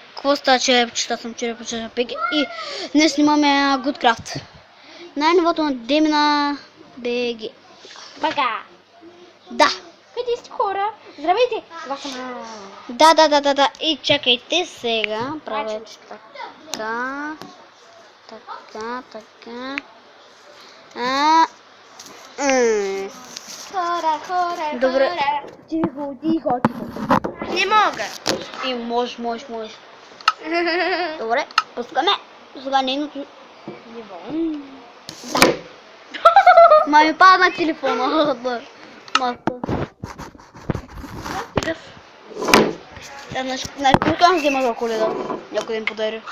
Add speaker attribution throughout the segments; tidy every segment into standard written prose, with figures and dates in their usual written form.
Speaker 1: Какво става, черепчета? Съм черепчета Пеги и днес снимаме Goodcraft. Най-новото на Демина БГ.
Speaker 2: Бага!
Speaker 1: Да.
Speaker 2: Къде сте, хора? Здравейте! Това съм
Speaker 1: Да. И чакайте сега. Правя така.
Speaker 2: Хора!
Speaker 1: Добре.
Speaker 2: Тихо! Не мога!
Speaker 1: И може. Добре, пускаме. Сега нейното ниво. Да. Ми падна телефона. Маска. Значи, кой взема за Коледа? Някой им подари.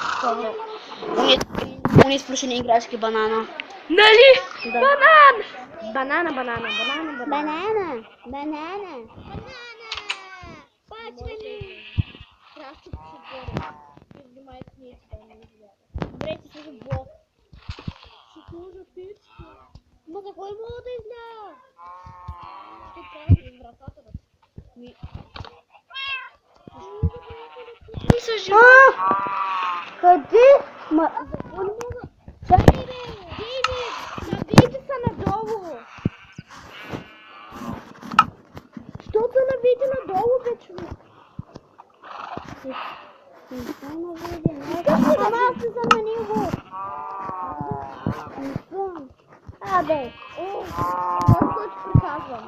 Speaker 1: Уни сплюшени играчки банана.
Speaker 2: Нали?
Speaker 1: Да.
Speaker 2: Банана.
Speaker 1: Банана.
Speaker 2: Пачкани! Красти подгоре. Внимайте книжка, не изгледа. Добре, ти си блок. Ще сложа пички. Ма какво мога да изгледа? Ще кажа из вратата да ми... Не са живи.
Speaker 1: Къде?
Speaker 2: Какво не мога? Чакай бе! Дейвид! Навийте са надолу! Що са навийте надолу, бе, човек?
Speaker 1: Ама аз не съм на него. Не съм.
Speaker 2: Абе! Това, което приказвам.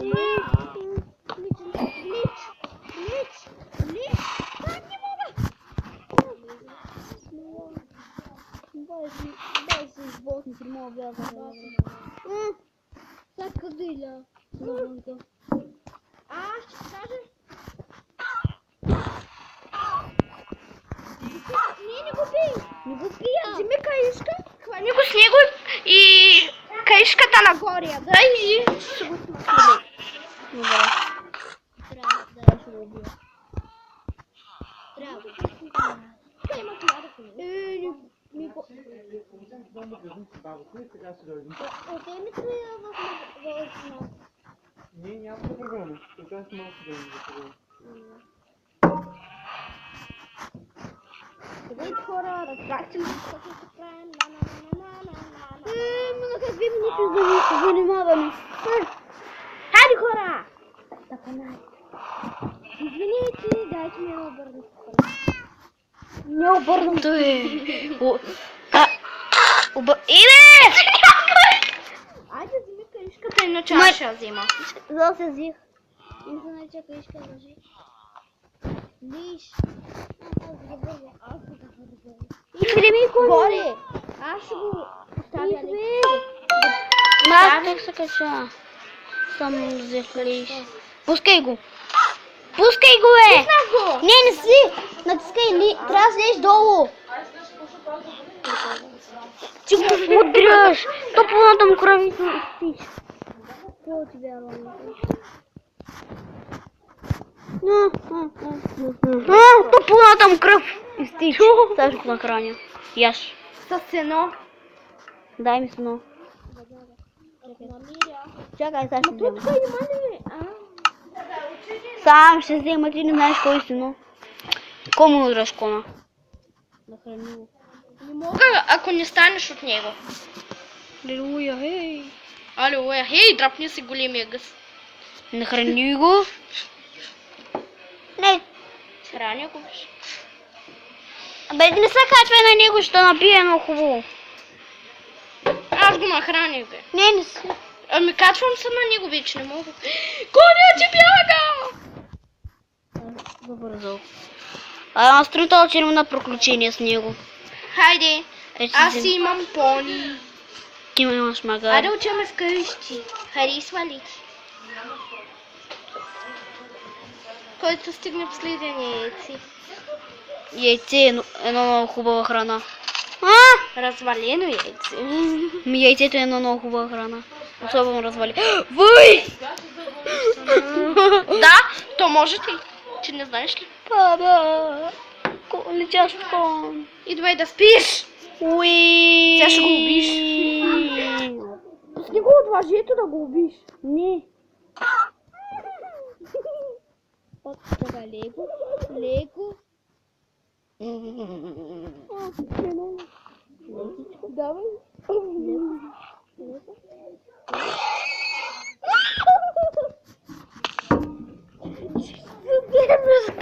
Speaker 2: Лич! Не мога!
Speaker 1: Дай се избухни, си мога бяга.
Speaker 2: Сега къде иля? Ще ти кажа. Не го пий!
Speaker 1: Не го пия.
Speaker 2: Вземи каишка, хвани го с него и каишката нагоре. Да и ще го смахили.
Speaker 1: Добре. Трябва да ще го убия. Трябва.
Speaker 2: Тук има тояда коли.
Speaker 1: Отеми се в нас.
Speaker 3: Не, няма да програма. Сега си малко да ми запомня.
Speaker 2: Здравейте, хора, разбрахте ли какво ще правим?
Speaker 1: На какви минути занимаваме?
Speaker 2: Хайде, хора!
Speaker 1: Извинете, дайте ми да обърна. Не обърнам. Иде!
Speaker 2: Айде, вземи каишката и начало ще я взема.
Speaker 1: За се взих. Не се нарича каишка, кажи. Виж.
Speaker 2: Аз го да
Speaker 1: Изгреми
Speaker 2: горе. Аз ще го поставя.
Speaker 1: Аз как се кача? Само взех лиш. Пускай го. Пускай го, бе!
Speaker 2: Пуснах го!
Speaker 1: Не си! Натискай ли. Трябва да слезеш долу. Ти го удряш. Топлата му кръвито изтича. Какво ти вярвам? Топлата му кръв изтича. Сега ще го нахраня. Яш.
Speaker 2: С сено.
Speaker 1: Дай ми сено. Чакай, сега ще взема.
Speaker 2: Тук има ли?
Speaker 1: Сам ще взема, ти не знаеш кой си, но... Кому удраш кона? Нахрани го.
Speaker 2: Не мога, ако не станеш от него.
Speaker 1: Алелуя, хей.
Speaker 2: Алелуя, хей, драпни си големия гъс.
Speaker 1: Нахрани го. Не.
Speaker 2: Храня го беше.
Speaker 1: Абе, не се качвай на него, ще напие много хубаво.
Speaker 2: Аз го нахраних, бе.
Speaker 1: Не си.
Speaker 2: Ами качвам се на него, вече не мога. Коня ти бяга!
Speaker 1: Забързал. А настройте че има на приключение с него.
Speaker 2: Хайде, аз си имам пони.
Speaker 1: Ти имаш магар.
Speaker 2: Айде учаме вкъщи. Харесва ли ти? Който стигне последния яйци.
Speaker 1: Яйце е едно много хубава храна.
Speaker 2: Развалено яйце.
Speaker 1: Яйцето е едно много хубава храна. Особено развали. Вой!
Speaker 2: Да, то може ти. Ти не знаеш ли?
Speaker 1: Баба! Летящ кон.
Speaker 2: Идвай да спиш.
Speaker 1: Уи!
Speaker 2: Сега ще го убиш. Пусни го от въжето да го убиш.
Speaker 1: Не.
Speaker 2: Вот давай Лего. Лего. Давай.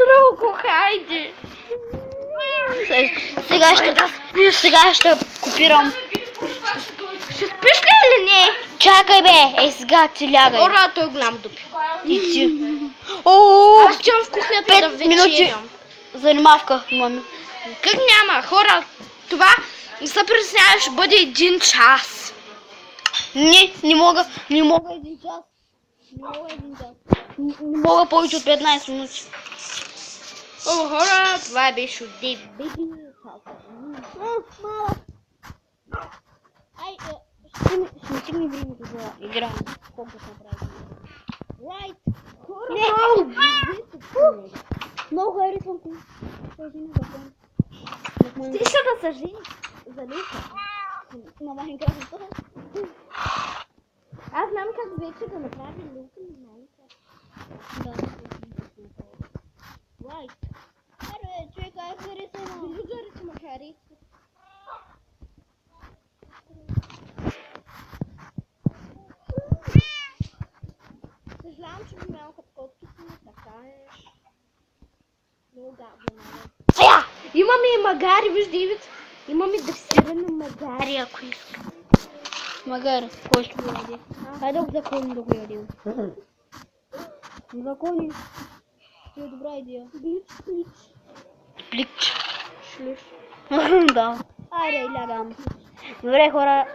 Speaker 1: Руку, хайди. Сега ще копирам.
Speaker 2: Ще спиш ли или не?
Speaker 1: Чакай бе, сега ти лягай.
Speaker 2: Ора, той голям дупи.
Speaker 1: И ти. О,
Speaker 2: Аз чам в кухнята да
Speaker 1: 5 минути
Speaker 2: вечерям.
Speaker 1: занимавка имаме.
Speaker 2: Как няма, хора? Това не се притеснявай, ще бъде 1 час.
Speaker 1: Не мога. Не мога
Speaker 2: 1 час. Не мога 1 час.
Speaker 1: Не мога повече от 15 минути.
Speaker 2: О, хора, това беше от Дейв. Малък. Ай,
Speaker 1: Ще стигне времето за игра.
Speaker 2: колко се прави? Right. Хора,
Speaker 1: Не. Много харесвам този закон.
Speaker 2: ти ще да се жени за Лука.
Speaker 1: На Майнкрафт.
Speaker 2: Аз знам как вече да направи Лука, не знам как.
Speaker 1: Да.
Speaker 2: Right.
Speaker 1: Аре, чекай, харесвам.
Speaker 2: Вилюджерите ме харесват. Съжалявам, че ви малко подкотките ми така е. Много гадно, нали?
Speaker 1: Ая!
Speaker 2: Имаме и магари, виж, Дейвид. Имаме дресирани магари, ако иска.
Speaker 1: Магар, кой ще го яде? Хайде да закони да го ядем. Закони. Ти е добра идея.
Speaker 2: Блич.
Speaker 1: Плик.
Speaker 2: Шлиш.
Speaker 1: Да. Айде, лягам. Добре, хора.